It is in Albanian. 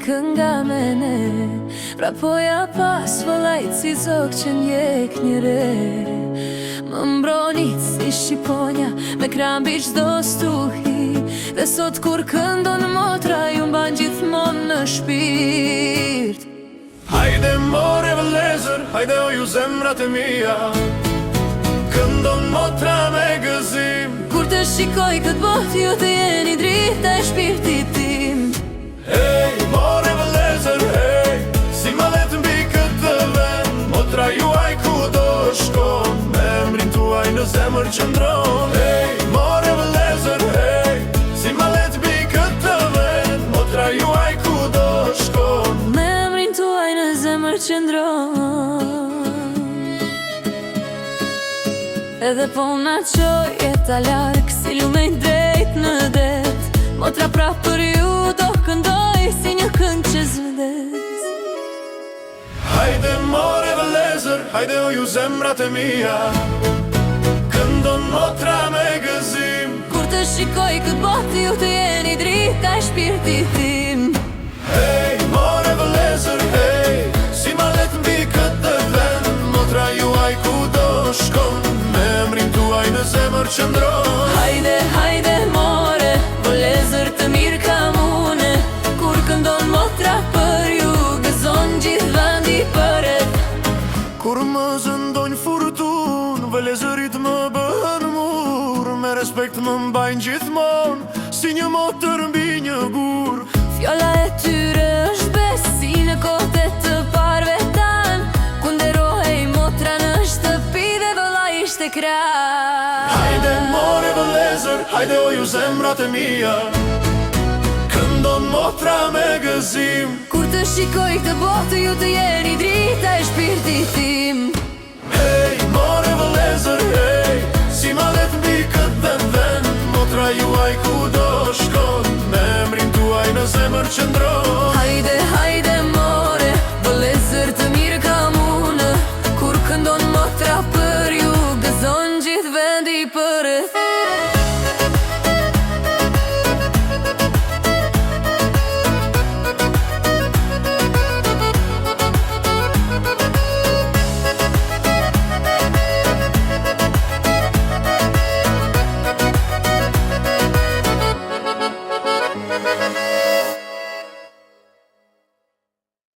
kënga me ne. Pra poja pas vëllajt si zog që njek një re. Më mbronit si shqiponja me krambi qdo stuhi. Dhe sot kur këndon motra ju mban gjithmon në shpirt. Hajde more vëllezër, hajde o ju zemrat e mia, këndon motra me gëzim. Kur të shikoj këtë bot ju të jeni drita e shpirtit tim. Hey, more vëllezër, hey, si malet mbi këtë vend, motra juaj ku do shkon, me emrin tuaj në zemër qëndron. Hey, more vëllezër, hey, si malet mbi këtë vend, motra juaj ku do shkon, me emrin tuaj në zemër qëndron. Edhe po na qoj jeta larg si lumej drejt në det, motra prap për ju do këndoj si një këngë që zvedes. Hajde more vëllezër, hajde o ju zemrat e mia, këndon motra me gëzim. Kur të shikoj këtë bot ju të jeni drita e shpirtit tim. Hey, more vëllezër, hey, si malet mbi këtë vend, motra juaj ku do shkon, me emrin tuaj në zemër qëndron. Hajde, hajde more, vëllezër të mirë kam une, kur këndon motra për ju gëzon gjithë vendi përet. Kur më zëndojnë furtun, vëllezërit më bëhen mur, me respekt më mbajnë gjithmon, si një motër mbi një gur. Fjolla e tyre është besi në kote të parve tan, ku nderohej motra në shtëpi dhe vëlla ishte krah. Hajde more vëllezër, hajde o ju zemrat e mia, këndon motra me gëzim. Kur të shikoj këtë botë ju të jeni drita e shpirtit tim. Hey, more vëllezër, hey, si malet mbi këtë vend, motra juaj ku do shkon, me emrin tuaj në zemër qëndron. Hajde, hajde